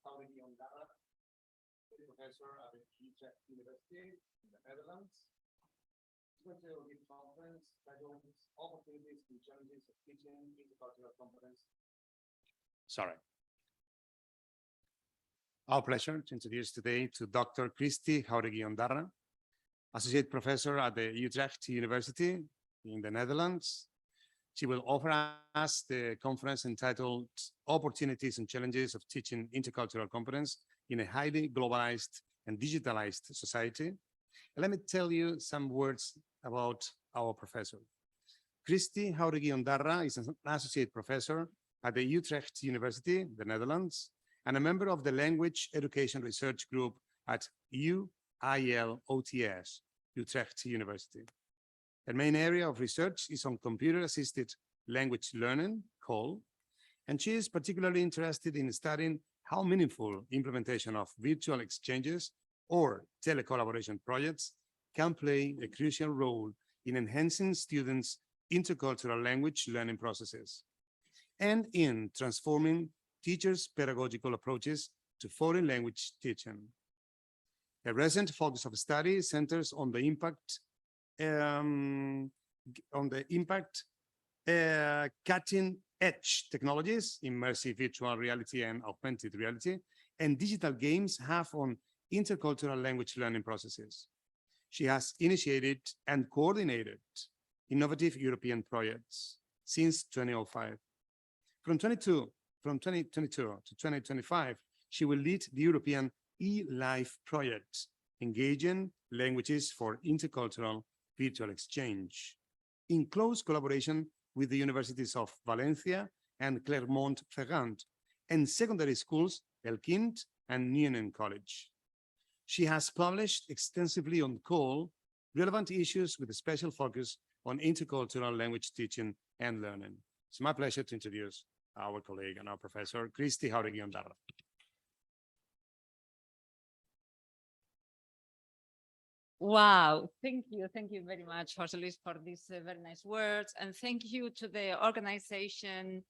Jauregi-Ondarra, professor at the Utrecht University in the Netherlands. She's going to give a conference titled Opportunities and Challenges of Teaching Intercultural Competence. Sorry. Our pleasure to introduce today to Dr. Kristi Jauregi-Ondarra, Associate Professor at the Utrecht University in the Netherlands. She will offer us the conference entitled Opportunities and Challenges of Teaching Intercultural Competence in a Highly Globalized and Digitalized Society. Let me tell you some words about our professor. Kristi Jauregi-Ondarra is an Associate Professor at the Utrecht University, the Netherlands, and a member of the Language Education Research Group at UILOTS, Utrecht University. Her main area of research is on computer-assisted language learning, CALL, and she is particularly interested in studying how meaningful implementation of virtual exchanges or telecollaboration projects can play a crucial role in enhancing students' intercultural language learning processes and in transforming teachers' pedagogical approaches to foreign language teaching. A recent focus of study centers on the impact cutting-edge technologies, immersive virtual reality and augmented reality, and digital games have on intercultural language learning processes. She has initiated and coordinated innovative European projects since 2005. From 2022 to 2025, she will lead the European eLife project, engaging languages for intercultural virtual exchange, in close collaboration with the universities of Valencia and Clermont-Ferrand, and secondary schools, Elkind and Newnham College. She has published extensively on CALL, relevant issues with a special focus on intercultural language teaching and learning. It's my pleasure to introduce our colleague and our professor, Kristi Jauregi-Ondarra. Wow, thank you very much, José Luis, for these very nice words, and thank you to the organization,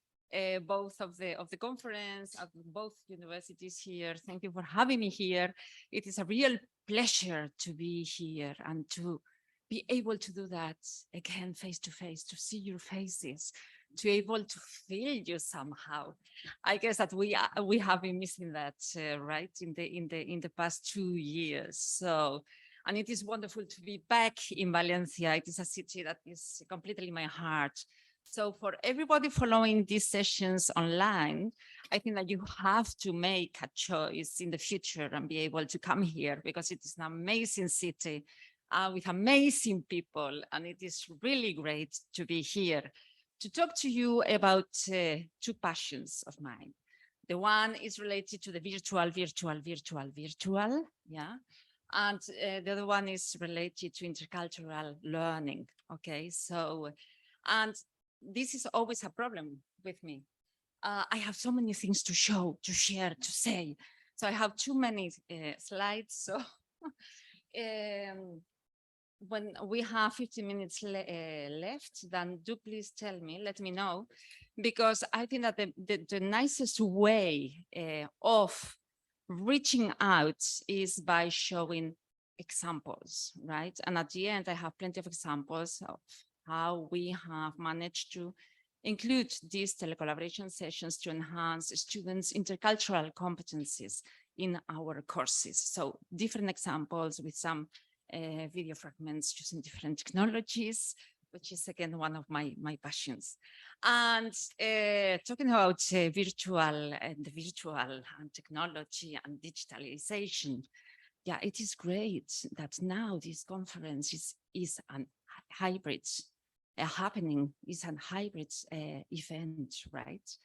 both of the conference at both universities here. Thank you for having me here. It is a real pleasure to be here and to be able to do that again face to face, to see your faces, to be able to feel you somehow. I guess that we have been missing that right in the past 2 years. So. And it is wonderful to be back in Valencia. It is a city that is completely in my heart. So for everybody following these sessions online, I think that you have to make a choice in the future and be able to come here because it is an amazing city with amazing people. And it is really great to be here to talk to you about two passions of mine. The one is related to the virtual, yeah. And the other one is related to intercultural learning, okay? So, and this is always a problem with me. I have so many things to show, to share, to say. So I have too many slides. So when we have 15 minutes left, then do please tell me, let me know, because I think that the nicest way of reaching out is by showing examples, right? And at the end, I have plenty of examples of how we have managed to include these telecollaboration sessions to enhance students' intercultural competencies in our courses. So different examples with some video fragments using different technologies, which is again one of my passions. And talking about virtual and technology and digitalization, yeah, it is great that now this conference is an hybrid happening, is a hybrid event, right?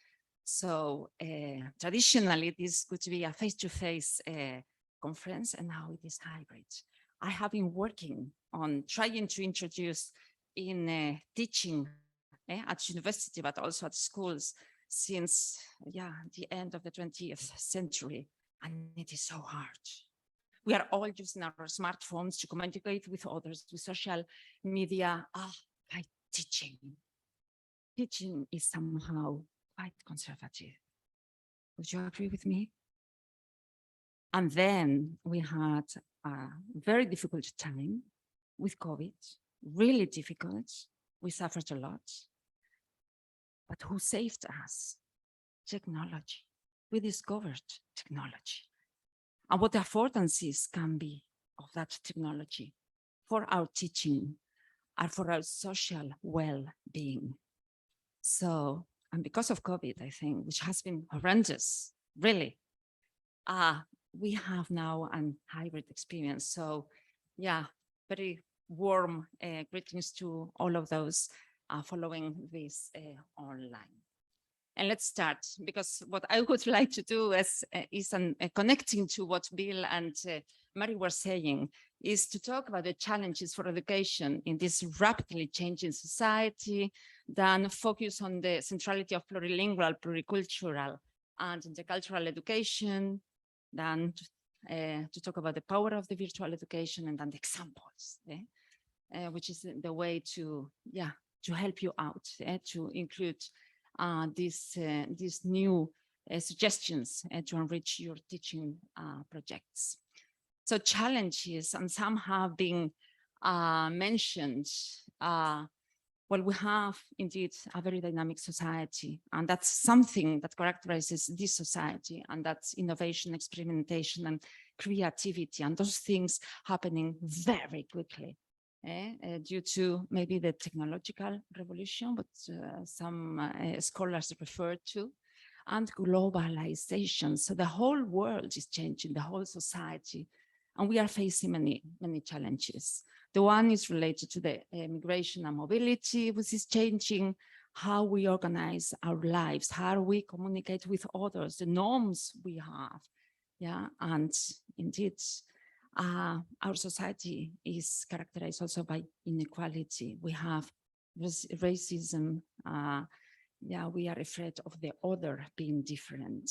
So traditionally this could be a face-to-face conference, and now it is hybrid. I have been working on trying to introduce in teaching at university, but also at schools since the end of the 20th century. And it is so hard. We are all using our smartphones to communicate with others, with social media, by teaching. Teaching is somehow quite conservative. Would you agree with me? And then we had a very difficult time with COVID, really difficult. We suffered a lot. But who saved us? Technology. We discovered technology. And what the affordances can be of that technology for our teaching and for our social well-being. So, and because of COVID, I think, which has been horrendous, really, we have now a hybrid experience. So yeah, very warm greetings to all of those following this online. And let's start, because what I would like to do is connecting to what Bill and Mary were saying, is to talk about the challenges for education in this rapidly changing society, then focus on the centrality of plurilingual, pluricultural, and intercultural education, then to talk about the power of the virtual education, and then the examples, which is the way to help you out, to include these new suggestions to enrich your teaching projects. So challenges, and some have been mentioned. Well, we have indeed a very dynamic society, and that's something that characterizes this society, and that's innovation, experimentation, and creativity, and those things happening very quickly. Due to maybe the technological revolution, but some scholars refer to, and globalization. So the whole world is changing, the whole society, and we are facing many challenges. The one is related to the migration and mobility, which is changing how we organize our lives, how we communicate with others, the norms we have. Yeah, and indeed, our society is characterized also by inequality. We have racism. We are afraid of the other being different.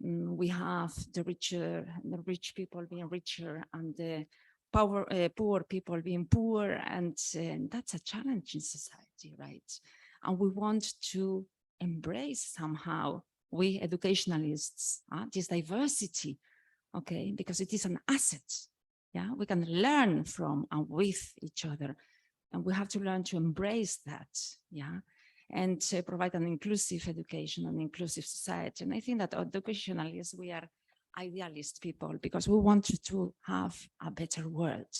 We have the rich people being richer, and the poor people being poor, and that's a challenge in society, right? And we want to embrace somehow, we educationalists, this diversity. Okay, because it is an asset. Yeah, we can learn from and with each other, and we have to learn to embrace that. Yeah, and to provide an inclusive education, an inclusive society. And I think that educationalists, we are idealist people, because we want to have a better world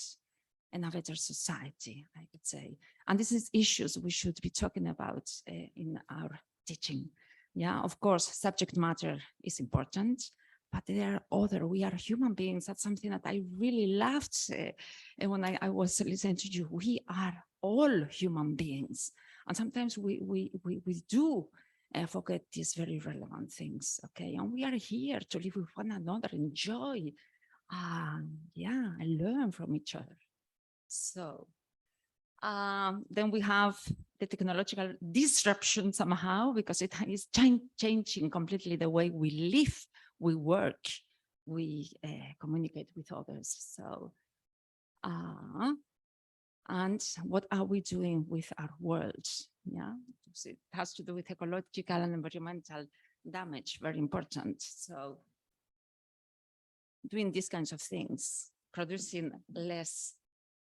and a better society, I could say. And this is issues we should be talking about in our teaching. Yeah, of course, subject matter is important, but there are we are human beings. That's something that I really loved when I was listening to you. We are all human beings. And sometimes we do forget these very relevant things, okay? And we are here to live with one another, enjoy, and learn from each other. So then we have the technological disruption somehow, because it is changing completely the way we live, we work, we communicate with others. So, and what are we doing with our world? Yeah, it has to do with ecological and environmental damage, very important. So doing these kinds of things, producing less,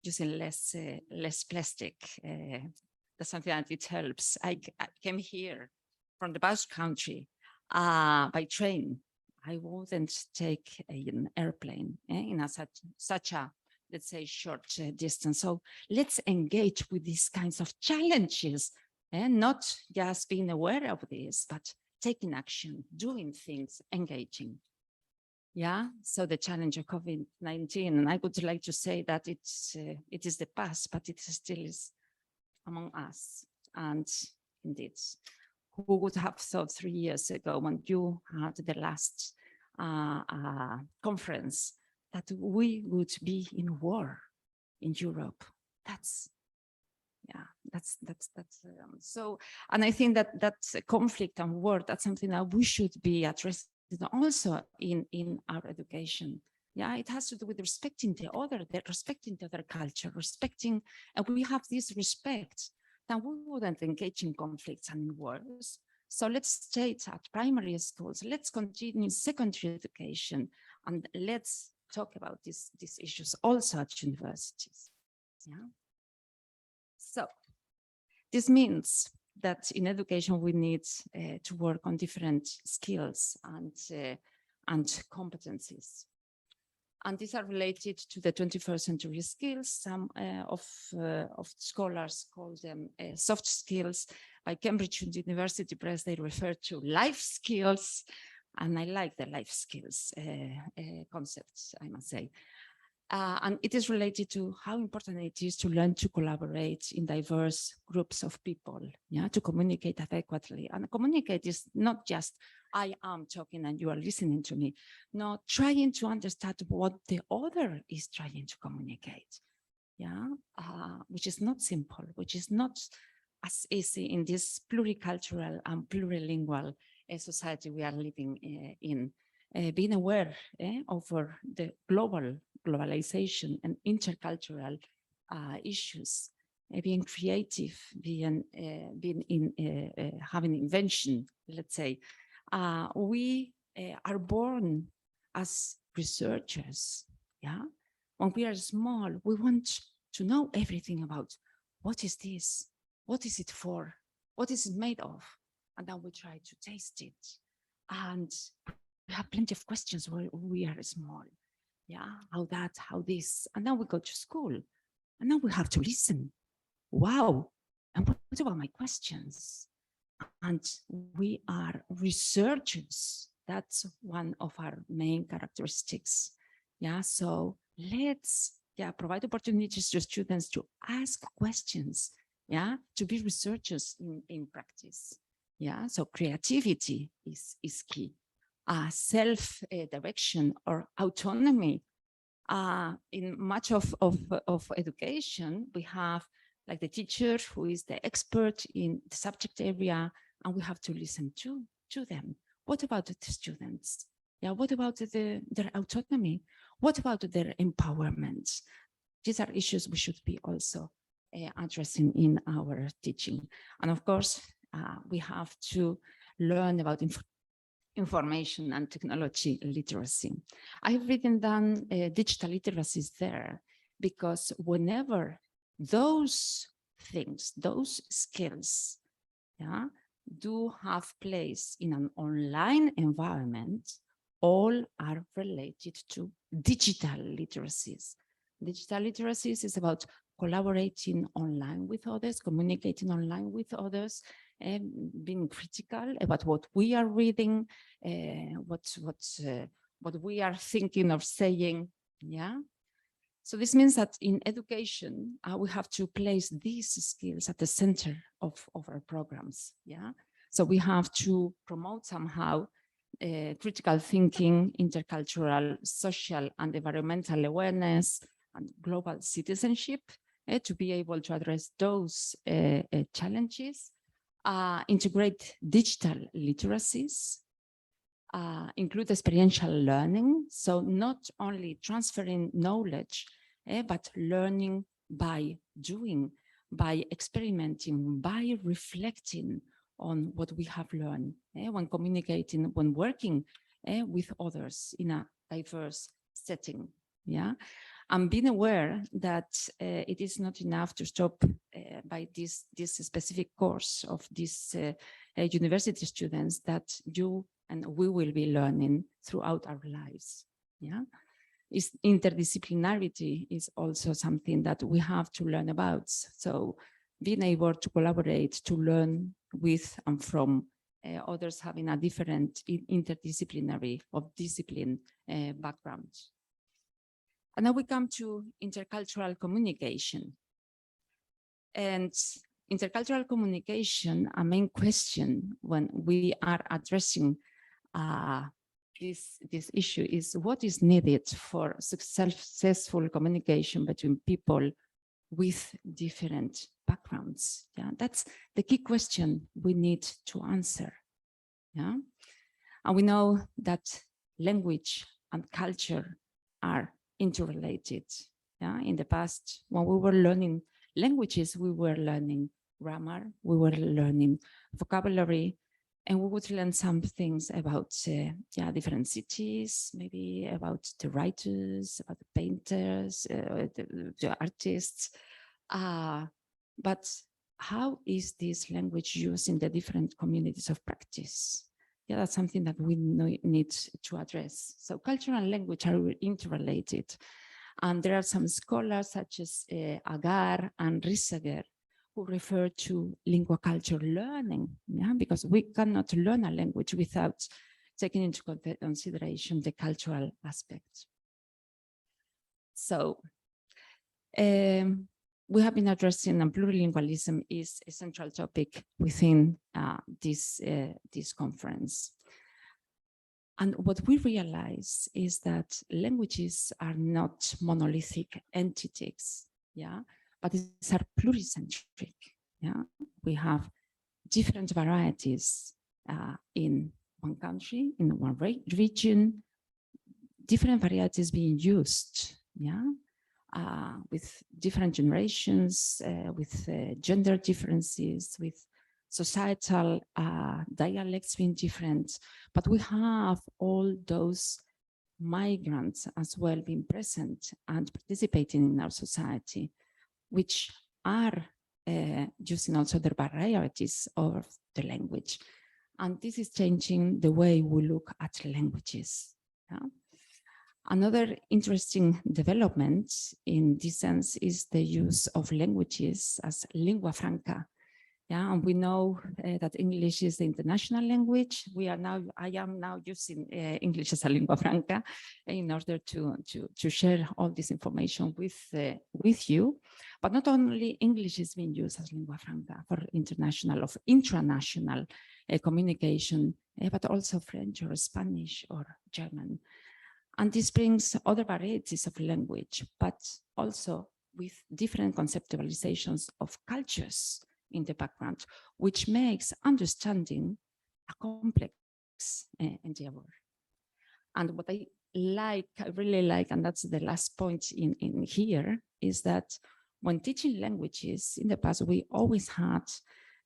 using less plastic, that's something that it helps. I came here from the Basque Country by train. I wouldn't take an airplane in such a, let's say, short distance. So let's engage with these kinds of challenges, and not just being aware of this, but taking action, doing things, engaging. Yeah, so the challenge of COVID-19, and I would like to say that it is the past, but it still is among us. And indeed, who would have thought 3 years ago, when you had the last conference, that we would be in war in Europe? That's so. And I think that conflict and war, that's something that we should be addressing also in our education. Yeah, it has to do with respecting the other, respecting the other culture, respecting, and we have this respect, then we wouldn't engage in conflicts and in wars. So let's stay at primary schools, let's continue secondary education, And let's talk about these issues also at universities. Yeah. So this means that in education we need to work on different skills and competencies. And these are related to the 21st century skills. Some of scholars call them soft skills. By Cambridge University Press, they refer to life skills. And I like the life skills concepts, I must say. And it is related to how important it is to learn to collaborate in diverse groups of people, yeah, to communicate adequately. And communicate is not just I am talking and you are listening to me. No, trying to understand what the other is trying to communicate, yeah, which is not simple, which is not as easy in this pluricultural and plurilingual society we are living in. Being aware over the globalization and intercultural issues, being creative, being having invention, let's say. We are born as researchers, yeah? When we are small, we want to know everything about what is this, what is it for, what is it made of? And then we try to taste it. And we have plenty of questions when we are small. Yeah, how that, how this. And then we go to school. And now we have to listen. Wow. And what about my questions? And we are researchers. That's one of our main characteristics. Yeah, so let's provide opportunities to students to ask questions, yeah, to be researchers in practice. Yeah, so creativity is key. Self-direction or autonomy. In much of education, we have like the teacher who is the expert in the subject area, and we have to listen to them. What about the students? Yeah, what about their autonomy? What about their empowerment? These are issues we should be also addressing in our teaching. And of course, we have to learn about information and technology literacy. I've written down digital literacies there because whenever those things, those skills, yeah, do have place in an online environment, all are related to digital literacies. Digital literacies is about collaborating online with others, communicating online with others, and being critical about what we are reading, what we are thinking or saying, yeah. So this means that in education, we have to place these skills at the center of our programs, yeah. So we have to promote somehow critical thinking, intercultural, social and environmental awareness, and global citizenship to be able to address those challenges. Integrate digital literacies, include experiential learning. So not only transferring knowledge, but learning by doing, by experimenting, by reflecting on what we have learned when communicating, when working with others in a diverse setting. Yeah. And being aware that it is not enough to stop by this specific course of these university students, that you and we will be learning throughout our lives. Yeah, interdisciplinarity is also something that we have to learn about. So being able to collaborate, to learn with and from others having a different interdisciplinary or discipline background. And now we come to intercultural communication. And intercultural communication, a main question when we are addressing this issue is what is needed for successful communication between people with different backgrounds. Yeah, that's the key question we need to answer. Yeah, and we know that language and culture are interrelated. Yeah, in the past, when we were learning languages, we were learning grammar, we were learning vocabulary, And we would learn some things about different cities, maybe about the writers, about the painters, the artists. But how is this language used in the different communities of practice? Yeah, that's something that we need to address. So culture and language are interrelated. And there are some scholars such as Agar and Risseger who refer to lingua culture learning, because we cannot learn a language without taking into consideration the cultural aspect. So we have been addressing, and plurilingualism is a central topic within this conference. And what we realize is that languages are not monolithic entities, but these are pluricentric. We have different varieties in one country, in one region, different varieties being used, with different generations, with gender differences, with societal dialects being different, but we have all those migrants as well being present and participating in our society, which are using also the varieties of the language. And this is changing the way we look at languages. Another interesting development in this sense is the use of languages as lingua franca. And we know that English is the international language. I am now using English as a lingua franca in order to share all this information with you. But not only English is being used as lingua franca for international or intranational communication, but also French or Spanish or German. And this brings other varieties of language, but also with different conceptualizations of cultures in the background, which makes understanding a complex endeavor. And what I really like, and that's the last point in here, is that when teaching languages in the past, we always had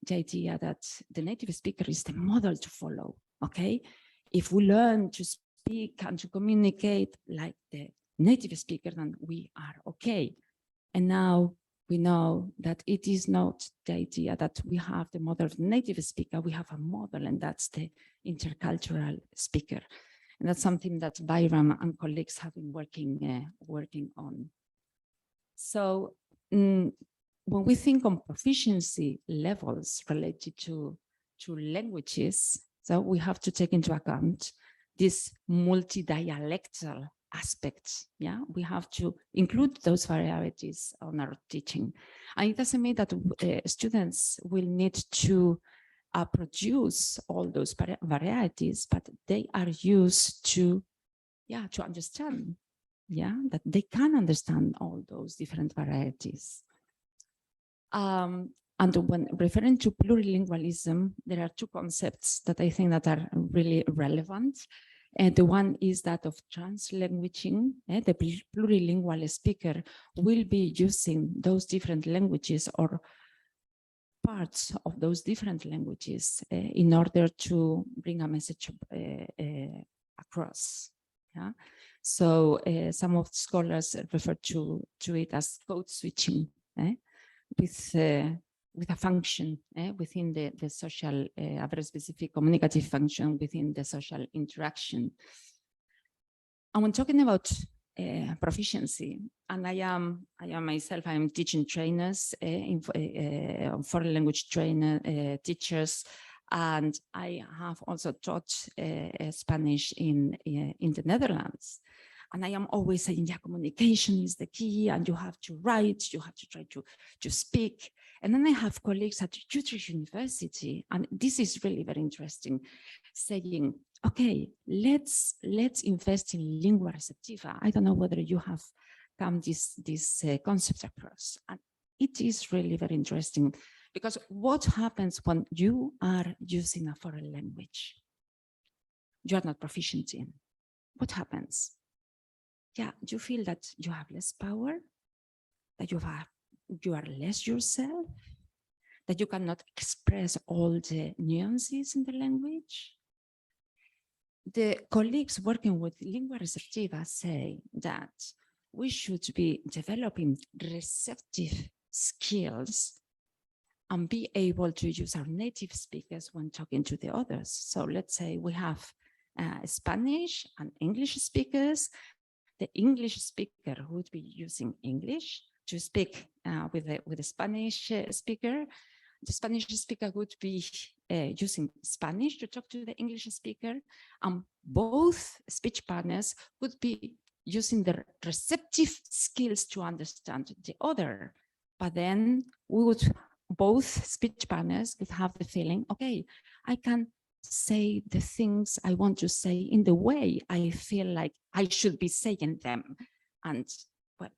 the idea that the native speaker is the model to follow, okay? If we learn to speak and to communicate like the native speaker, then we are okay. And now we know that it is not the idea that we have the model of the native speaker, we have a model, and that's the intercultural speaker. And that's something that Bayram and colleagues have been working on. So when we think on proficiency levels related to languages, so we have to take into account this multi-dialectal aspects. We have to include those varieties on our teaching. And it doesn't mean that students will need to produce all those varieties, but they are used to understand, that they can understand all those different varieties. And when referring to plurilingualism, there are two concepts that I think that are really relevant. And the one is that of translanguaging. The plurilingual speaker will be using those different languages or parts of those different languages in order to bring a message across. So some of the scholars refer to it as code switching with a function within the social, a very specific communicative function within the social interaction. And when talking about proficiency, and I am myself, I'm teaching trainers, foreign language teachers, and I have also taught Spanish in the Netherlands. And I am always saying, communication is the key, and you have to write, you have to try to speak. And then I have colleagues at Utrecht University, and this is really very interesting, saying, okay, let's invest in lingua receptiva. I don't know whether you have come this concept across. And it is really very interesting, because what happens when you are using a foreign language you are not proficient in? What happens? You feel that you have less power, that you are less yourself, that you cannot express all the nuances in the language. The colleagues working with Lingua Receptiva say that we should be developing receptive skills and be able to use our native speakers when talking to the others. So let's say we have Spanish and English speakers. The English speaker would be using English to speak with the Spanish speaker. The Spanish speaker would be using Spanish to talk to the English speaker, and both speech partners would be using their receptive skills to understand the other. But then both speech partners would have the feeling, okay, I can say the things I want to say in the way I feel like I should be saying them. And well,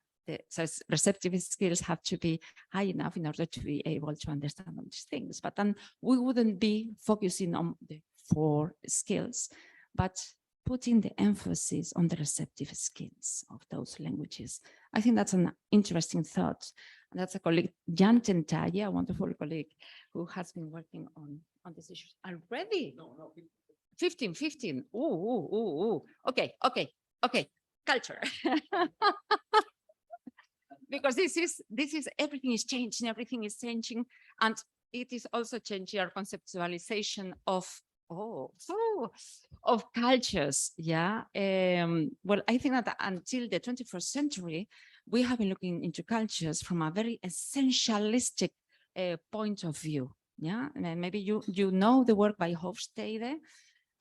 so receptive skills have to be high enough in order to be able to understand all these things. But then we wouldn't be focusing on the 4 skills, but putting the emphasis on the receptive skills of those languages. I think that's an interesting thought. And that's a colleague, Jan Tentaye, a wonderful colleague who has been working on this issue already. No, 15. Ooh. Okay. Culture. Because this is everything is changing, and it is also changing our conceptualization of cultures. Yeah. Well, I think that until the 21st century, we have been looking into cultures from a very essentialistic point of view. Yeah, and maybe you know the work by Hofstede,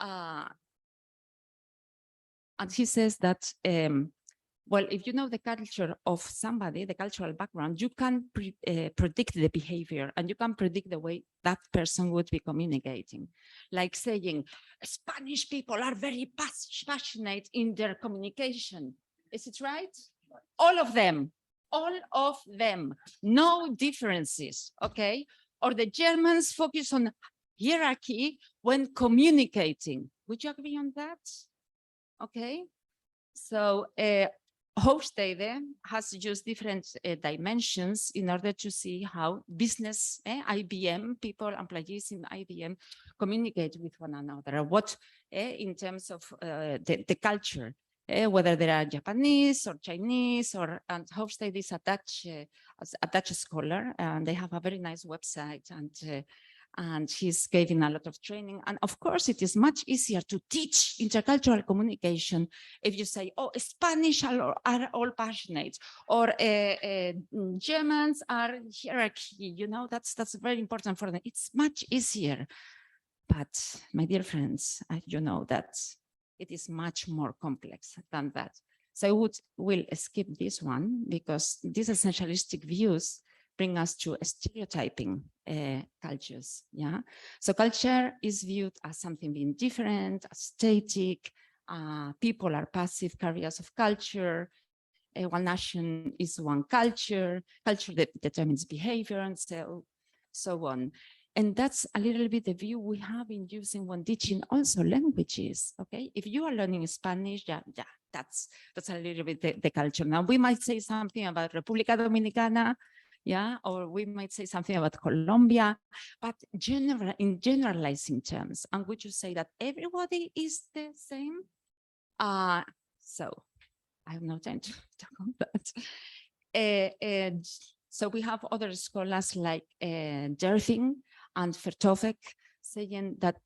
and he says that well, if you know the culture of somebody, the cultural background, you can predict the behavior, and you can predict the way that person would be communicating. Like saying, Spanish people are very passionate in their communication. Is it right? All of them, no differences, okay? Or the Germans focus on hierarchy when communicating. Would you agree on that? Okay, so Hofstede has used different dimensions in order to see how business, IBM, people, employees in IBM communicate with one another. What in terms of the culture, whether they are Japanese or Chinese, and Hofstede is a Dutch scholar, and they have a very nice website, and he's giving a lot of training. And of course, it is much easier to teach intercultural communication if you say, oh, Spanish are all passionate, or Germans are hierarchy, you know, that's very important for them. It's much easier. But my dear friends, you know that it is much more complex than that. So we'll skip this one, because these essentialistic views bring us to stereotyping cultures. Yeah, so culture is viewed as something being different, static. People are passive carriers of culture. One nation is one culture. Culture that determines behavior, and so on. And that's a little bit the view we have in using when teaching also languages. Okay, if you are learning Spanish, that's a little bit the culture. Now we might say something about República Dominicana. Yeah, or we might say something about Colombia, but in generalizing terms, and would you say that everybody is the same? So I have no time to talk on that. So we have other scholars like Derving and Vertovec saying that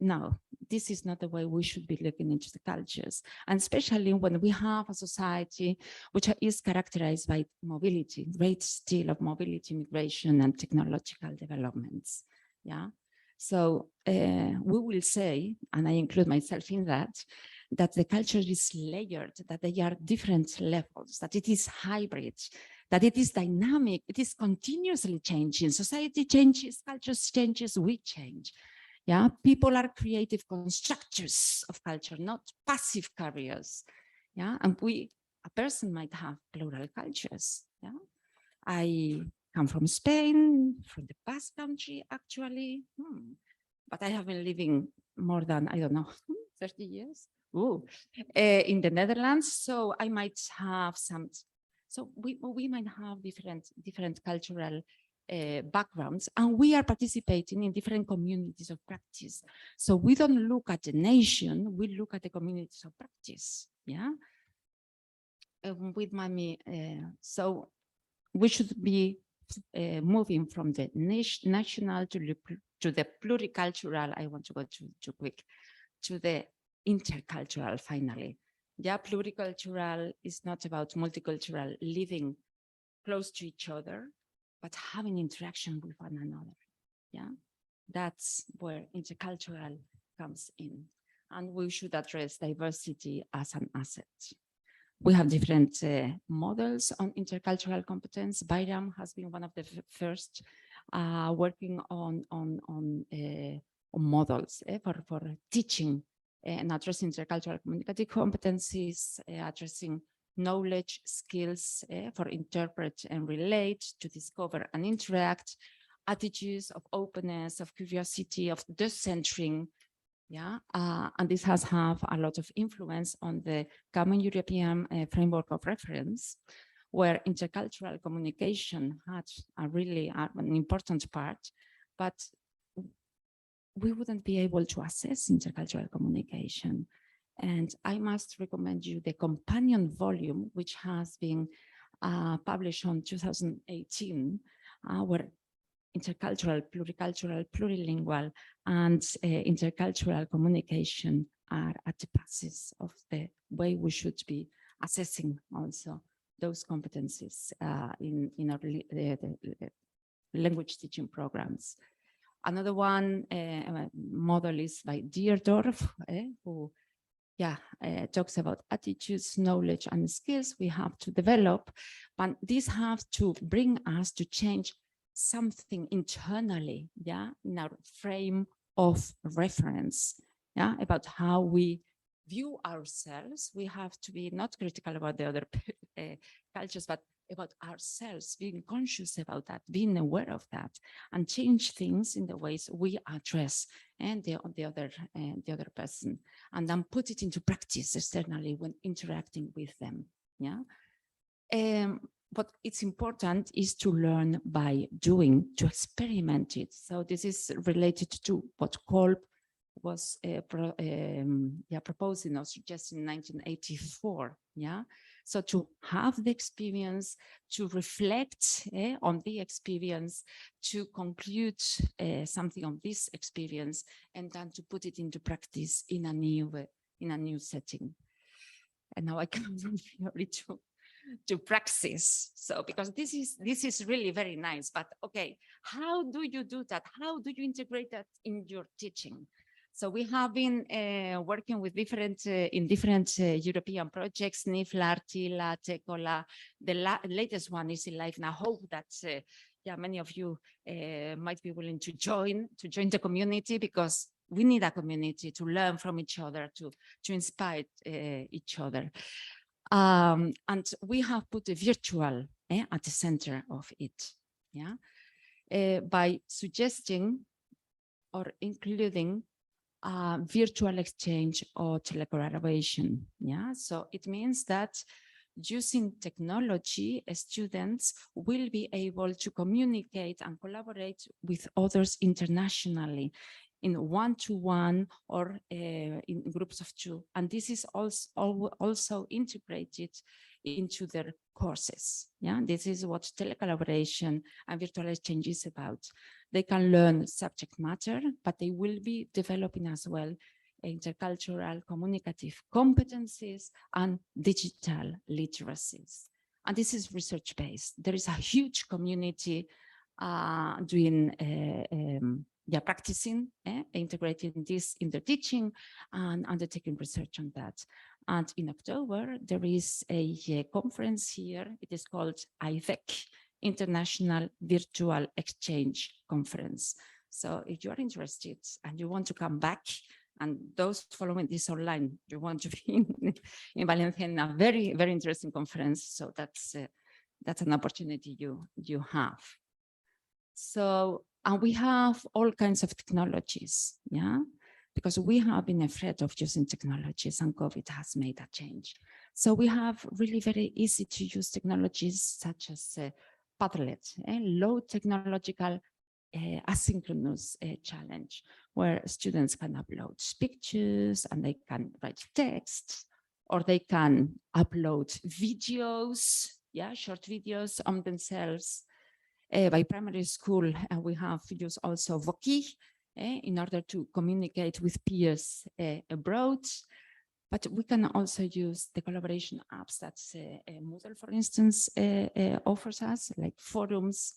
no, this is not the way we should be looking into the cultures, and especially when we have a society which is characterized by mobility, great deal of mobility, migration, and technological developments. Yeah, so we will say, and I include myself in that the culture is layered, that they are different levels, that it is hybrid, that it is dynamic, it is continuously changing. Society changes, cultures changes, we change. Yeah, people are creative constructors of culture, not passive carriers. Yeah, and a person might have plural cultures. Yeah, I come from Spain, from the Basque Country, actually, but I have been living more than, I don't know, 30 years. In the Netherlands, so I might have some. So we might have different cultural backgrounds, and we are participating in different communities of practice. So we don't look at the nation, we look at the communities of practice, yeah? With Mami, so we should be moving from the national to the pluricultural. I want to go too quick, to the intercultural finally. Yeah, pluricultural is not about multicultural living close to each other, but having interaction with one another. Yeah, that's where intercultural comes in. And we should address diversity as an asset. We have different models on intercultural competence. Bayram has been one of the first working on models for teaching and addressing intercultural communicative competencies, addressing knowledge, skills for interpret and relate, to discover and interact, attitudes of openness, of curiosity, of decentering. Yeah, and this has had a lot of influence on the Common European Framework of Reference, where intercultural communication had an important part, but we wouldn't be able to assess intercultural communication. And I must recommend you the companion volume, which has been published on 2018, where intercultural, pluricultural, plurilingual, and intercultural communication are at the basis of the way we should be assessing also those competencies in our language teaching programs. Another one model is by Deerdorf, who talks about attitudes, knowledge, and skills we have to develop, but these have to bring us to change something internally, in our frame of reference, about how we view ourselves. We have to be not critical about the other cultures, but about ourselves, being conscious about that, being aware of that, and change things in the ways we address and the other person, and then put it into practice externally when interacting with them. What it's important is to learn by doing, to experiment it. So this is related to what Kolb was proposing or suggesting in 1984. So to have the experience, to reflect on the experience, to conclude something on this experience, and then to put it into practice in a new setting. And now I come to praxis. So because this is really very nice, but okay, how do you do that? How do you integrate that in your teaching? So we have been working with different European projects, NIFLA, Artila, Tecola. The latest one is in life, and I hope that many of you might be willing to join the community, because we need a community to learn from each other, to inspire each other. And we have put a virtual at the center of it, by suggesting or including virtual exchange or telecollaboration. So it means that using technology, students will be able to communicate and collaborate with others internationally in one-to-one or in groups of two. And this is also integrated into their courses. This is what telecollaboration and virtual exchange is about. They can learn subject matter, but they will be developing as well intercultural communicative competencies and digital literacies. And this is research-based. There is a huge community practicing, integrating this in their teaching and undertaking research on that. And in October, there is a conference here. It is called IVEC, International Virtual Exchange Conference. So if you are interested and you want to come back, and those following this online, you want to be in Valencia in a very, very interesting conference. So that's an opportunity you have. So, and we have all kinds of technologies, because we have been afraid of using technologies, and COVID has made a change. So we have really very easy to use technologies such as Padlet, low technological asynchronous challenge, where students can upload pictures and they can write text, or they can upload videos, short videos on themselves. By primary school, we have used also Voki in order to communicate with peers abroad. But we can also use the collaboration apps that Moodle, for instance, offers us, like forums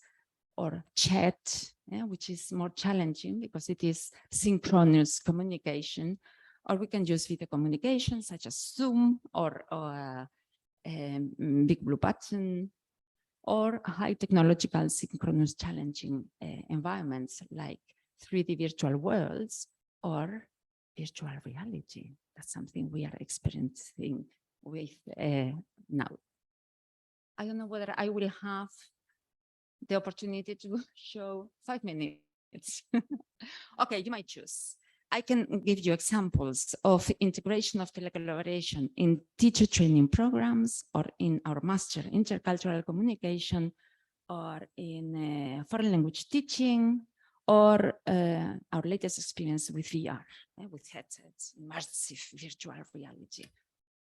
or chat, which is more challenging because it is synchronous communication. Or we can use video communication such as Zoom or Big Blue Button, or high technological synchronous challenging environments like 3D virtual worlds or virtual reality. That's something we are experiencing with now. I don't know whether I will have the opportunity to show 5 minutes. Okay, you might choose. I can give you examples of integration of telecollaboration in teacher training programs, or in our master intercultural communication, or in foreign language teaching, or our latest experience with VR, with headsets, immersive virtual reality.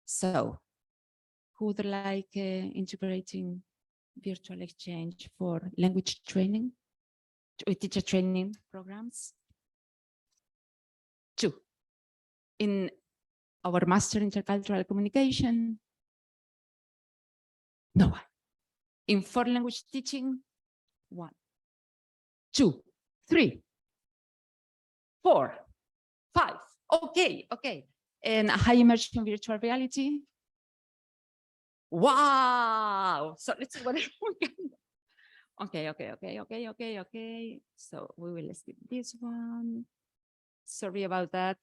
So, who would like integrating virtual exchange for language training, teacher training programs? 2. In our master intercultural communication? No one. In foreign language teaching? 1, 2, 3, 4, 5. Okay, okay. And high immersion virtual reality? Wow. So let's see what we can do. Okay. So we will skip this one. Sorry about that.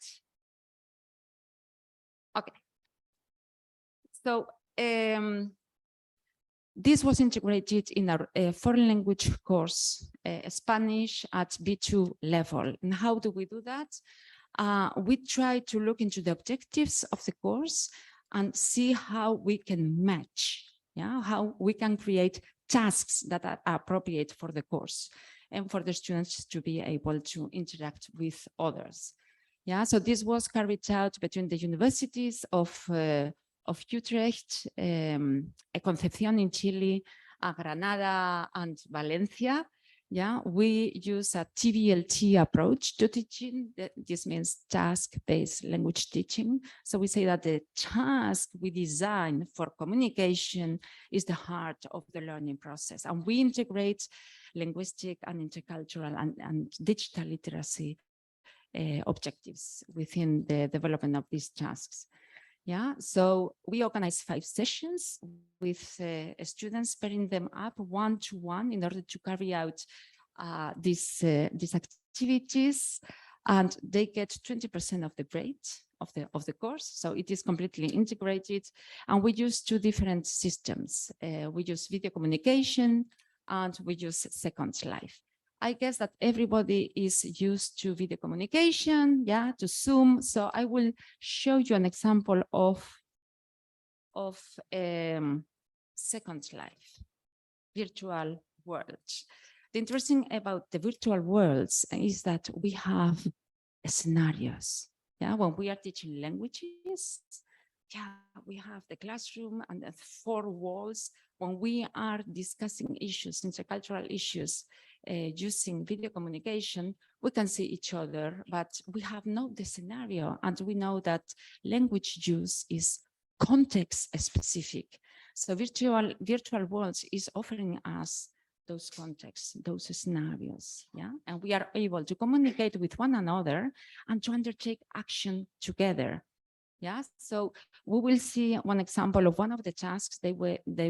Okay. So this was integrated in our foreign language course, Spanish at B2 level. And how do we do that? We try to look into the objectives of the course and see how we can match, how we can create tasks that are appropriate for the course and for the students to be able to interact with others. So this was carried out between the universities of Utrecht, Concepción in Chile, Granada and Valencia. We use a TBLT approach to teaching. This means task-based language teaching. So we say that the task we design for communication is the heart of the learning process. And we integrate linguistic and intercultural and digital literacy objectives within the development of these tasks. So we organize 5 sessions with students, pairing them up one-to-one in order to carry out these activities, and they get 20% of the grade of the course. So it is completely integrated, and we use 2 different systems. We use video communication and we use Second Life. I guess that everybody is used to video communication, to Zoom. So I will show you an example of Second Life, virtual worlds. The interesting about the virtual worlds is that we have scenarios. When we are teaching languages, we have the classroom and the 4 walls. When we are discussing issues, intercultural issues, using video communication, we can see each other, but we have not the scenario, and we know that language use is context specific. So virtual worlds is offering us those contexts, those scenarios, and we are able to communicate with one another and to undertake action together. So we will see one example of one of the tasks they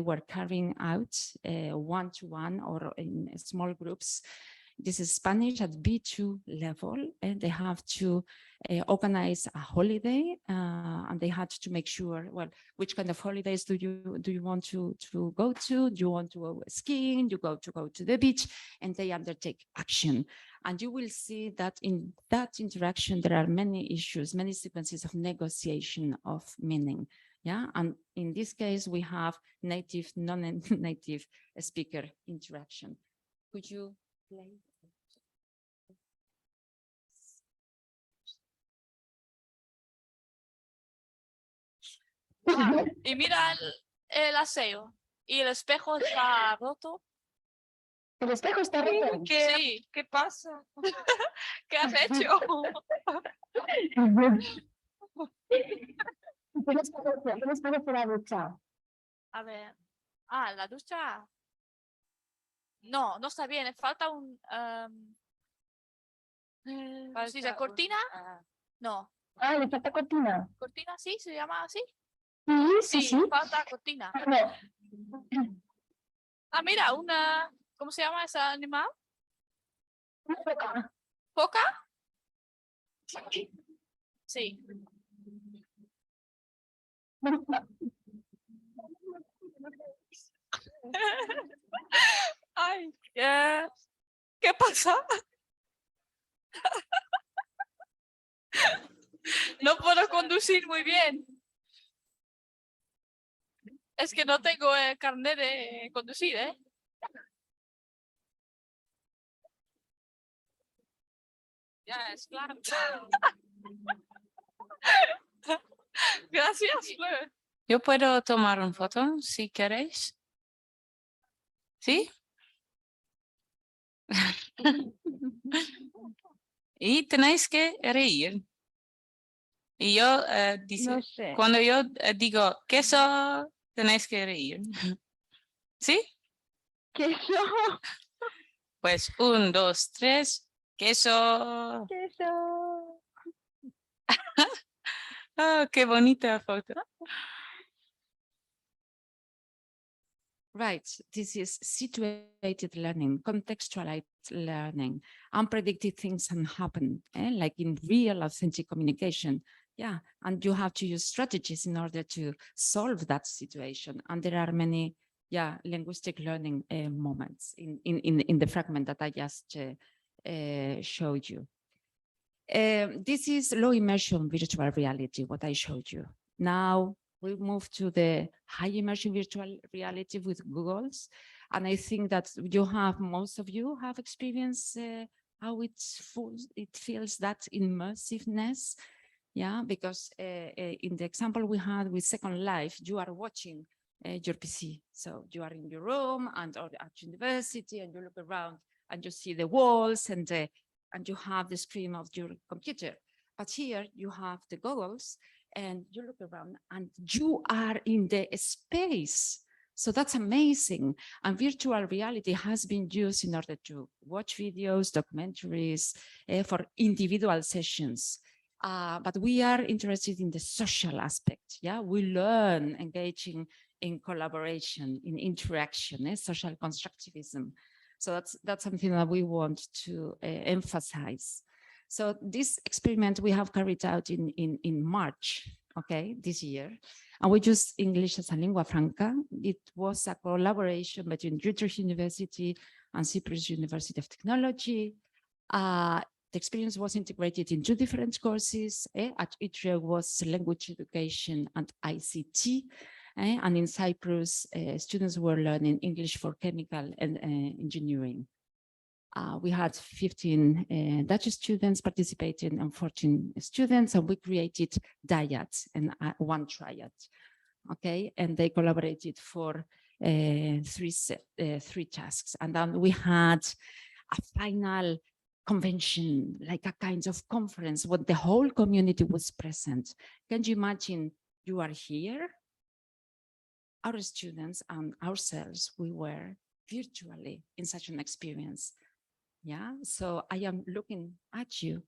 were carrying out one-to-one or in small groups. This is Spanish at B2 level, and they have to organize a holiday, and they had to make sure, well, which kind of holidays do you want to go to? Do you want to go skiing? You go to the beach, and they undertake action. And you will see that in that interaction, there are many issues, many sequences of negotiation of meaning. Yeah, and in this case, we have native, non-native speaker interaction. Could you play? Y mira el aseo y el espejo está roto. El espejo está roto. Sí, ¿qué pasa? ¿Qué has hecho? Tienes que hacer la ducha. A ver. Ah, la ducha. No, no está bien. Falta un. ¿Sí, la cortina? No. Ah, le falta cortina. ¿Cortina sí? ¿Se llama así? Sí, Sí, falta cortina. No. Ah, mira, una. ¿Cómo se llama ese animal? Una foca. ¿Foca? Sí. Ay, ¿qué pasa? No puedo conducir muy bien. Es que no tengo el carnet de conducir, ¿eh? Ya, es claro. Gracias, Fleur. Yo puedo tomar una foto si queréis. ¿Sí? Y tenéis que reír. Y yo dice, No sé. cuando yo digo queso, tenéis que reír. ¿Sí? Queso. Pues 1, 2, 3, queso. Queso. Oh, qué bonita foto. Right, this is situated learning, contextualized learning, unpredicted things can happen, like in real authentic communication. Yeah, and you have to use strategies in order to solve that situation. And there are many, linguistic learning moments in the fragment that I just showed you. This is low immersion virtual reality, what I showed you. Now we move to the high immersion virtual reality with Google's. And I think that most of you have experienced how it feels that immersiveness. Yeah, because in the example we had with Second Life, you are watching your PC. So you are in your room or at university and you look around and you see the walls and you have the screen of your computer. But here you have the goggles and you look around and you are in the space. So that's amazing. And virtual reality has been used in order to watch videos, documentaries, for individual sessions. But we are interested in the social aspect. Yeah, we learn engaging in collaboration, in interaction, social constructivism. So that's something that we want to emphasize. So this experiment we have carried out in March, okay, this year, and we used English as a lingua franca. It was a collaboration between Utrecht University and Cyprus University of Technology. The experience was integrated in 2 different courses. At Utrecht was language education and ICT. And in Cyprus, students were learning English for chemical and engineering. We had 15 Dutch students participating and 14 students, and we created dyads and 1 triad. Okay, and they collaborated for 3 tasks. And then we had a final convention, like a kind of conference where the whole community was present. Can you imagine you are here? Our students and ourselves, we were virtually in such an experience. Yeah, so I am looking at you,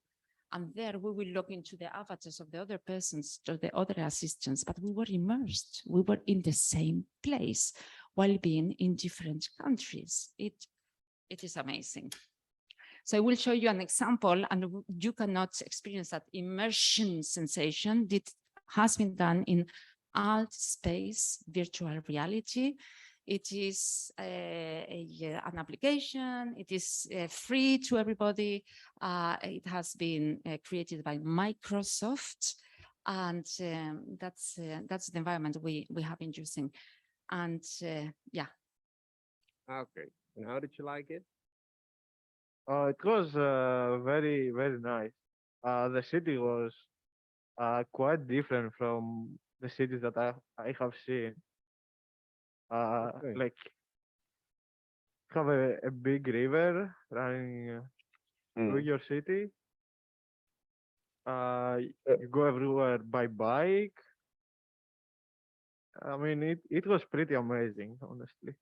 and there we will look into the avatars of the other persons, or the other assistants, but we were immersed. We were in the same place while being in different countries. It is amazing. So I will show you an example, and you cannot experience that immersion sensation. It has been done in alt space virtual reality. It is an application. It is free to everybody. It has been created by Microsoft. And that's the environment we have been using. And yeah. Okay. And how did you like it? It was very, very nice. The city was quite different from the cities that I have seen. Okay. Like, have a big river running through your city. You go everywhere by bike. I mean, it was pretty amazing, honestly.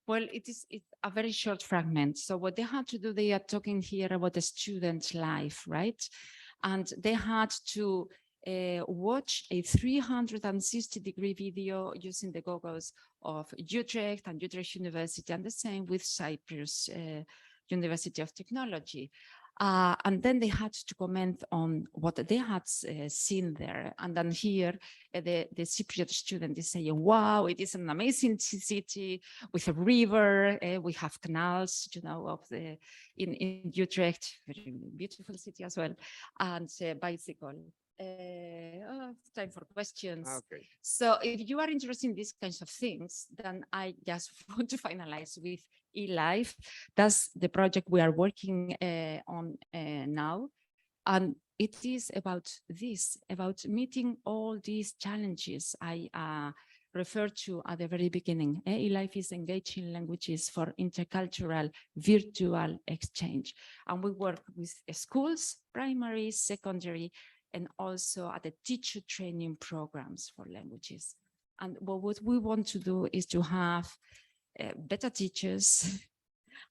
Well, it's a very short fragment. So what they had to do, they are talking here about the student life, right? And they had to watch a 360-degree video using the goggles of Utrecht and Utrecht University, and the same with Cyprus University of Technology. And then they had to comment on what they had seen there. And then here, the Cypriot student is saying, wow, it is an amazing city with a river. We have canals, you know, of in Utrecht, very beautiful city as well, and bicycle. Time for questions. Okay. So if you are interested in these kinds of things, then I just want to finalize with eLife. That's the project we are working on now. And it is about this, about meeting all these challenges I referred to at the very beginning. eLife is engaging languages for intercultural virtual exchange. And we work with schools, primary, secondary, and also at the teacher training programs for languages. And what we want to do is to have better teachers,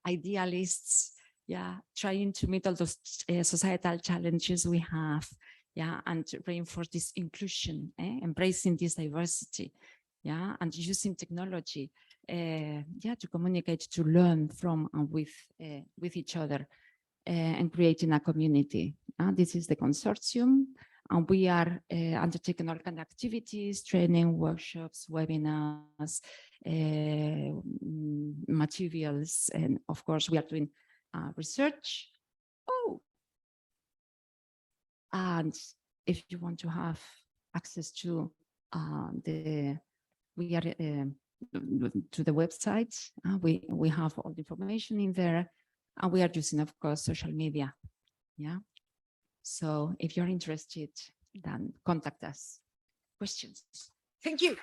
idealists, yeah, trying to meet all those societal challenges we have, yeah, and to reinforce this inclusion, embracing this diversity, yeah, and using technology, yeah, to communicate, to learn from and with each other. And creating a community. This is the consortium, and we are undertaking all kind of activities, training, workshops, webinars, materials, and of course we are doing research. Oh, and if you want to have access to to the website, we have all the information in there. And we are using, of course, social media. Yeah. So if you're interested, then contact us. Questions? Thank you.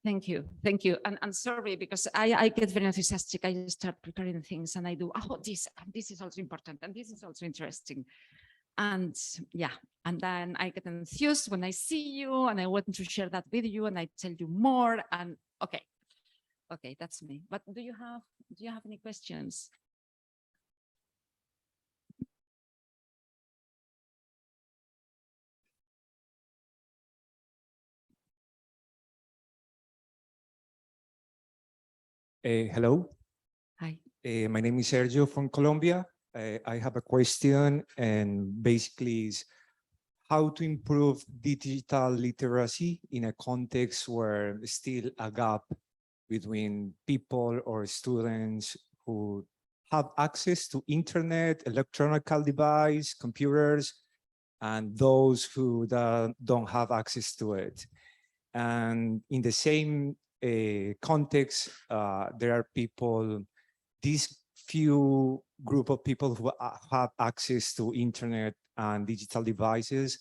Thank you. Thank you. And sorry, because I get very enthusiastic. I start preparing things and I do, oh, this is also important. And this is also interesting. And yeah, and then I get enthused when I see you and I want to share that with you and I tell you more. And okay, that's me. But do you have any questions? Hello. Hi. My name is Sergio from Colombia. I have a question, and basically is how to improve digital literacy in a context where still a gap between people or students who have access to internet, electronic device, computers, and those who don't have access to it. And in the same context, there are people, these few group of people who have access to internet and digital devices,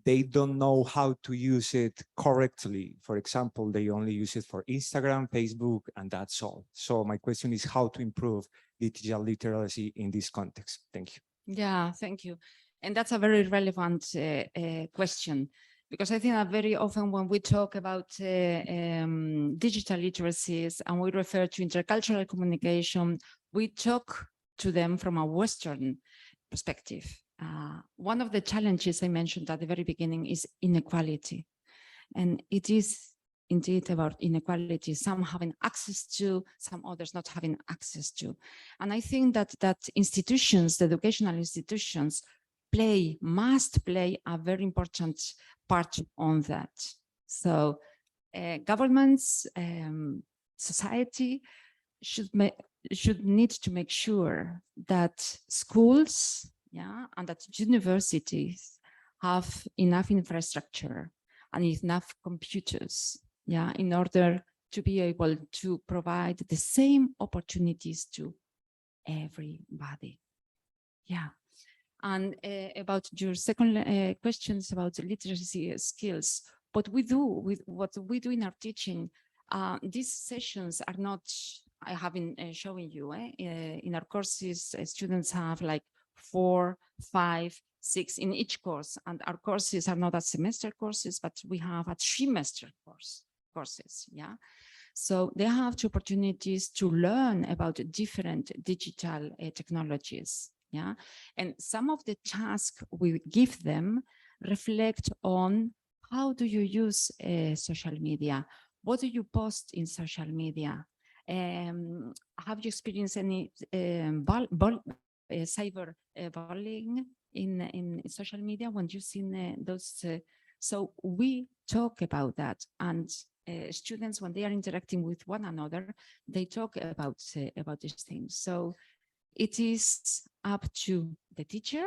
they don't know how to use it correctly. For example, they only use it for Instagram, Facebook, and that's all. So my question is how to improve digital literacy in this context. Thank you. Yeah, thank you. And that's a very relevant question, because I think that very often when we talk about digital literacies and we refer to intercultural communication, we talk to them from a Western perspective. One of the challenges I mentioned at the very beginning is inequality. And it is indeed about inequality, some having access to, some others not having access to. And I think that institutions, the educational institutions, must play a very important part on that. So governments, society should need to make sure that schools, and that universities have enough infrastructure and enough computers, in order to be able to provide the same opportunities to everybody. And about your second questions about literacy skills, what we do in our teaching, these sessions are not, I have been showing you, in our courses, students have like 4, 5, 6 in each course, and our courses are not a semester courses, but we have a trimester courses, So they have the opportunities to learn about different digital technologies, and some of the tasks we give them reflect on how do you use social media? What do you post in social media? Have you experienced any cyber bullying in social media when you've seen those? So we talk about that, and students, when they are interacting with one another, they talk about these things. So it is up to the teacher,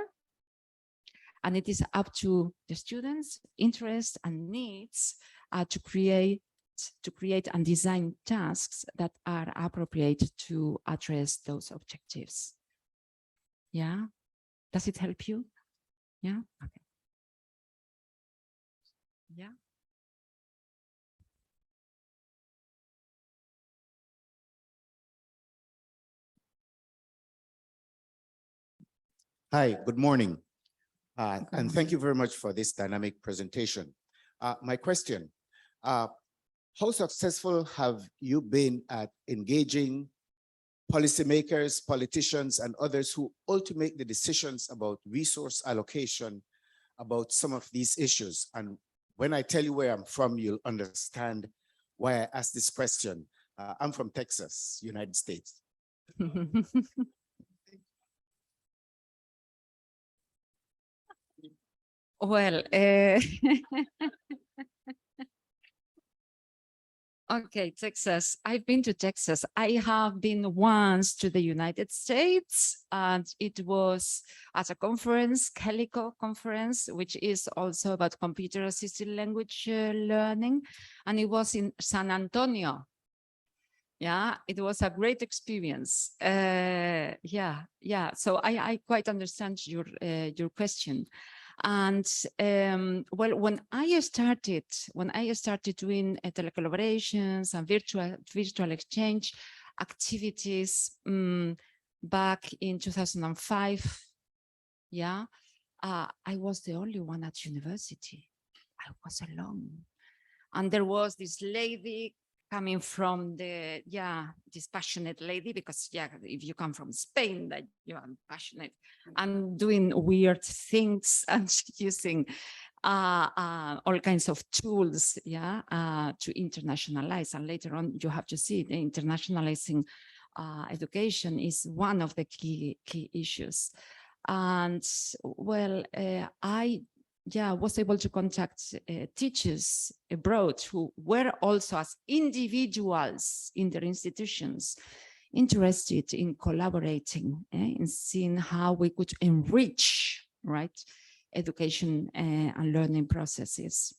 and it is up to the students' interests and needs to create and design tasks that are appropriate to address those objectives. Does it help you? Okay. Hi, good morning. And thank you very much for this dynamic presentation. My question, how successful have you been at engaging policymakers, politicians, and others who ultimately make the decisions about resource allocation about some of these issues? And when I tell you where I'm from, you'll understand why I asked this question. I'm from Texas, United States. Well, okay, Texas. I've been to Texas. I have been once to the United States, and it was at a conference, Calico conference, which is also about computer-assisted language learning, and it was in San Antonio. It was a great experience. So I quite understand your question. And well, when I started doing telecollaborations and virtual exchange activities back in 2005, I was the only one at university. I was alone, and there was this lady coming from this passionate lady, because if you come from Spain, that you are passionate and doing weird things and using all kinds of tools, to internationalize. And later on, you have to see the internationalizing education is one of the key issues. And well, I was able to contact teachers abroad who were also, as individuals in their institutions, interested in collaborating, in seeing how we could enrich, education and learning processes.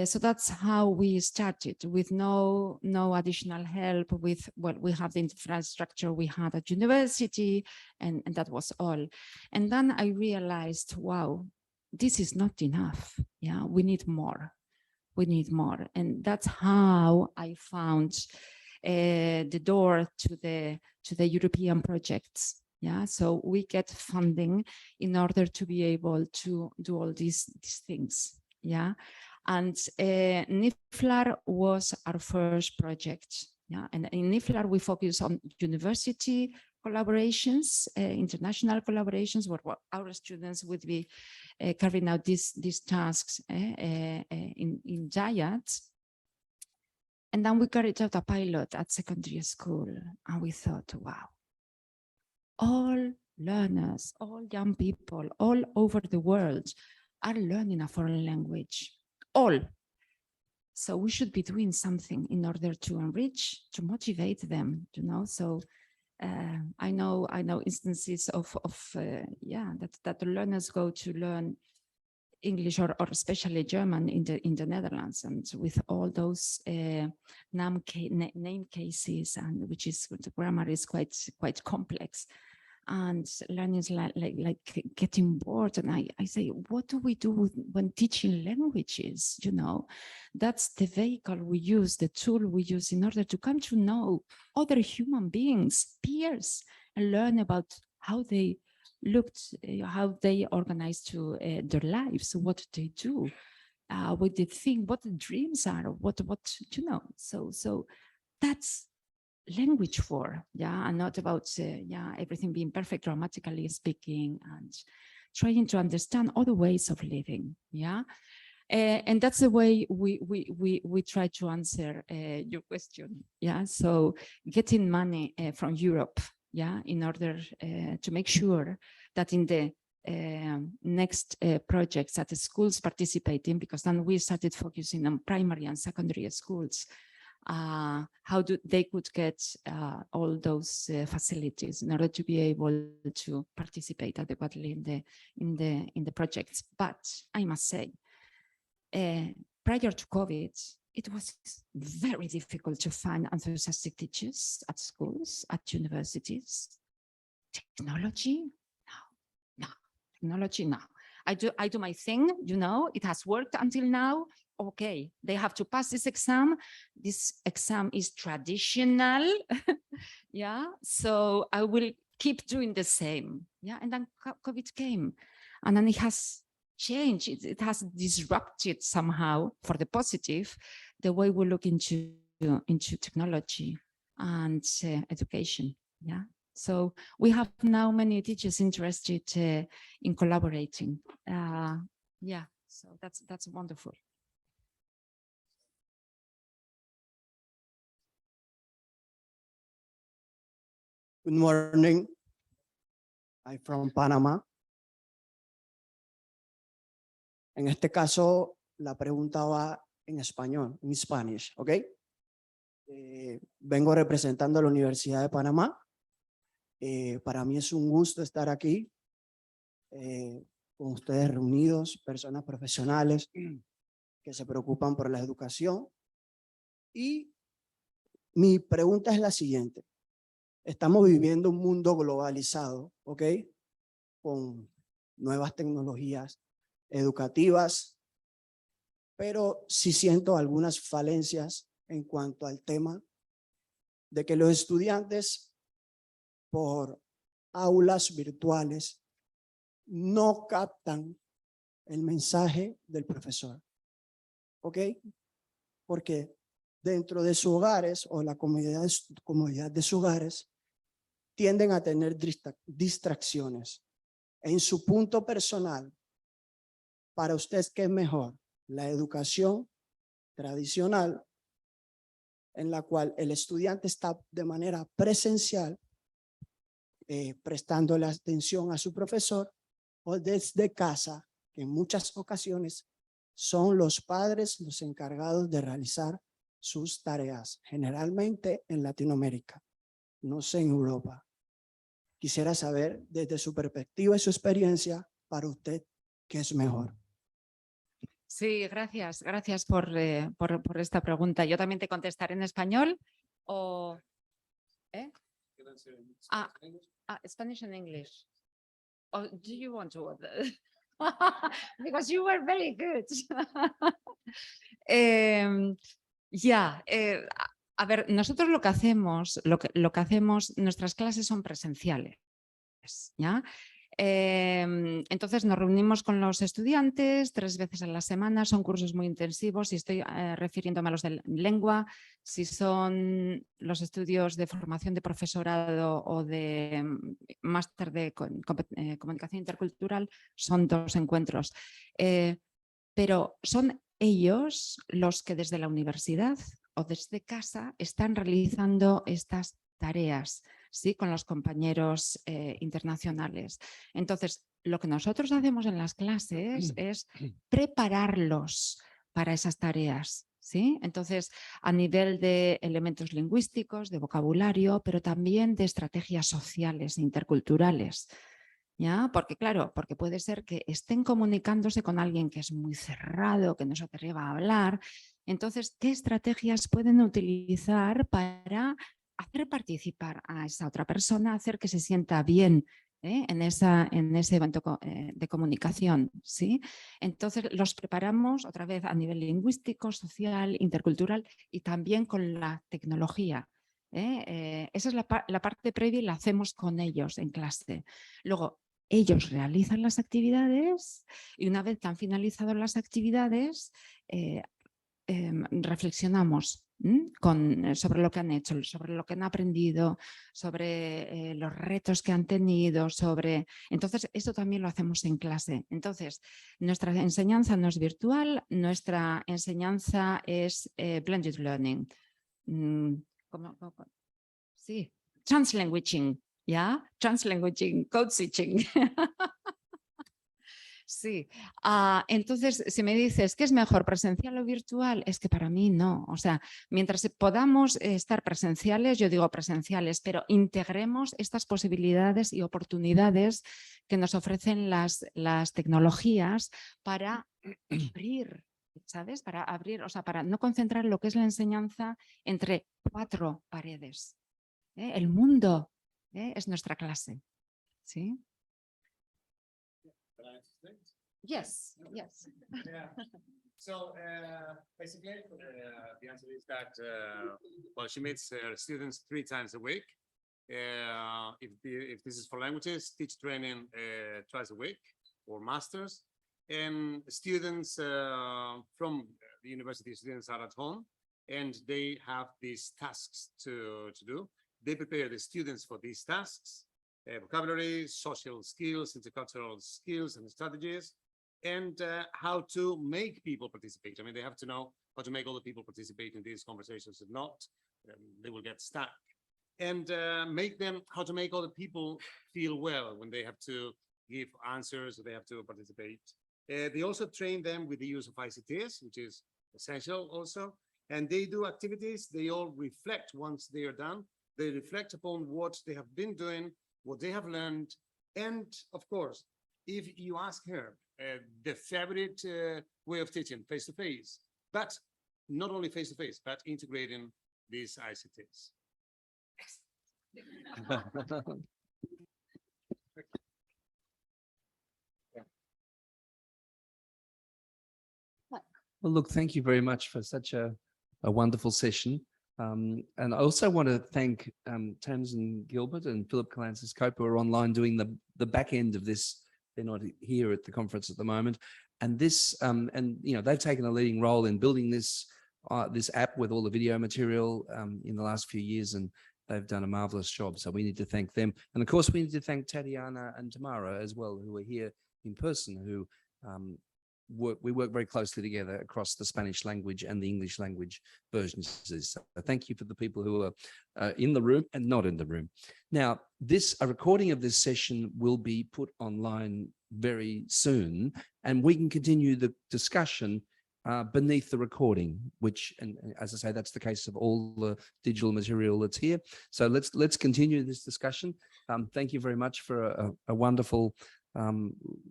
So that's how we started, with no additional help. With what we have, the infrastructure we had at university, and that was all. And then I realized, wow, this is not enough. We need more. We need more. And that's how I found the door to the European projects. So we get funding in order to be able to do all these things. And NIFLAR was our first project. And in NIFLAR, we focus on university collaborations, international collaborations, where our students would be carrying out these tasks in Giants. And then we carried out a pilot at secondary school, and we thought, wow, all learners, all young people all over the world are learning a foreign language. All. So we should be doing something in order to enrich, to motivate them, you know. So I know instances of that the learners go to learn English or especially German in the Netherlands, and with all those name cases, and which is the grammar is quite complex, and learning is like getting bored. And I say, what do we do when teaching languages? You know, that's the vehicle we use, the tool we use in order to come to know other human beings, peers, and learn about how they looked, how they organized to their lives, what they do, what they think, what the dreams are, what you know. So that's language for, and not about everything being perfect grammatically speaking, and trying to understand other ways of living. And that's the way we try to answer your question. So getting money from Europe, in order to make sure that in the next projects that the schools participate in, because then we started focusing on primary and secondary schools, how they could get all those facilities in order to be able to participate adequately in the projects. But I must say, prior to COVID, it was very difficult to find enthusiastic teachers at schools, at universities. Technology? No. Technology? No. I do my thing, you know, it has worked until now. Okay, they have to pass this exam. This exam is traditional. So I will keep doing the same. And then COVID came, and then it has changed. It has disrupted somehow, for the positive, the way we look into technology and education. So we have now many teachers interested in collaborating. So that's wonderful. Good morning. I'm from Panama. En este caso, la pregunta va en español, en Spanish, ¿ok? Vengo representando a la Universidad de Panamá. Para mí es un gusto estar aquí con ustedes reunidos, personas profesionales que se preocupan por la educación. Y mi pregunta es la siguiente. Estamos viviendo un mundo globalizado, ¿ok? Con nuevas tecnologías educativas, pero sí siento algunas falencias en cuanto al tema de que los estudiantes por aulas virtuales no captan el mensaje del profesor, ¿ok? Porque dentro de sus hogares o la comodidad de sus hogares tienden a tener distracciones. En su punto personal, para usted, ¿qué es mejor? La educación tradicional, en la cual el estudiante está de manera presencial, prestándole atención a su profesor, o desde casa, que en muchas ocasiones son los padres los encargados de realizar sus tareas, generalmente en Latinoamérica, no sé en Europa. Quisiera saber desde su perspectiva y su experiencia, para usted, ¿qué es mejor? Sí, gracias por esta pregunta. Yo también te contestaré en español o... Spanish and English. Or do you want to? Because you were very good. A ver, nosotros lo que hacemos, nuestras clases son presenciales, ¿ya? Entonces nos reunimos con los estudiantes 3 veces a la semana, son cursos muy intensivos, y estoy refiriéndome a los de lengua. Si son los estudios de formación de profesorado o de máster de comunicación intercultural, son 2 encuentros. Pero son ellos los que desde la universidad o desde casa están realizando estas tareas, ¿sí? Con los compañeros internacionales. Entonces, lo que nosotros hacemos en las clases es prepararlos para esas tareas, ¿sí? Entonces, a nivel de elementos lingüísticos, de vocabulario, pero también de estrategias sociales, interculturales. ¿Ya? Porque claro, porque puede ser que estén comunicándose con alguien que es muy cerrado, que no se atreva a hablar. Entonces, ¿qué estrategias pueden utilizar para hacer participar a esa otra persona, hacer que se sienta bien en ese evento de comunicación? ¿Sí? Entonces, los preparamos otra vez a nivel lingüístico, social, intercultural y también con la tecnología. Esa es la parte previa y la hacemos con ellos en clase. Luego, ellos realizan las actividades y una vez que han finalizado las actividades, reflexionamos sobre lo que han hecho, sobre lo que han aprendido, sobre los retos que han tenido, Entonces, eso también lo hacemos en clase. Entonces, nuestra enseñanza no es virtual, nuestra enseñanza es blended learning. Sí, translanguaging. ¿Ya? Translanguaging, code switching. Sí. Entonces, si me dices, ¿qué es mejor, presencial o virtual? Es que para mí no. O sea, mientras podamos estar presenciales, yo digo presenciales, pero integremos estas posibilidades y oportunidades que nos ofrecen las tecnologías para abrir, ¿sabes? Para abrir, o sea, para no concentrar lo que es la enseñanza entre 4 paredes. El mundo es nuestra clase, ¿sí? Yes, yes. Yeah. So basically, the answer is that well, she meets her students 3 times a week. If this is for languages, teach training twice a week or masters. And students from the university students are at home, and they have these tasks to do. They prepare the students for these tasks, vocabulary, social skills, intercultural skills and strategies, and how to make people participate. I mean, they have to know how to make other people participate in these conversations. If not, they will get stuck. And make them how to make other people feel well when they have to give answers or they have to participate. They also train them with the use of ICTs, which is essential also. And they do activities. They all reflect once they are done. They reflect upon what they have been doing, what they have learned. And of course, if you ask her the favorite way of teaching, face-to-face, but not only face-to-face, but integrating these ICTs. Well, look, thank you very much for such a wonderful session. And I also want to thank Tamsin Gilbert and Philip Kalantzis-Cope, who are online doing the back end of this. They're not here at the conference at the moment. And this, and you know, they've taken a leading role in building this app with all the video material in the last few years, and they've done a marvelous job. So we need to thank them. And of course, we need to thank Tatiana and Tamara as well, who are here in person, who we work very closely together across the Spanish language and the English language versions. So thank you for the people who are in the room and not in the room. Now, a recording of this session will be put online very soon, and we can continue the discussion beneath the recording, which, and as I say, that's the case of all the digital material that's here. So let's continue this discussion. Thank you very much for a wonderful,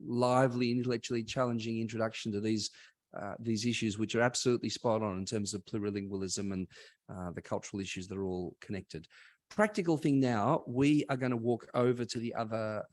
lively, intellectually challenging introduction to these issues, which are absolutely spot on in terms of plurilingualism and the cultural issues that are all connected. Practical thing now, we are going to walk over to the other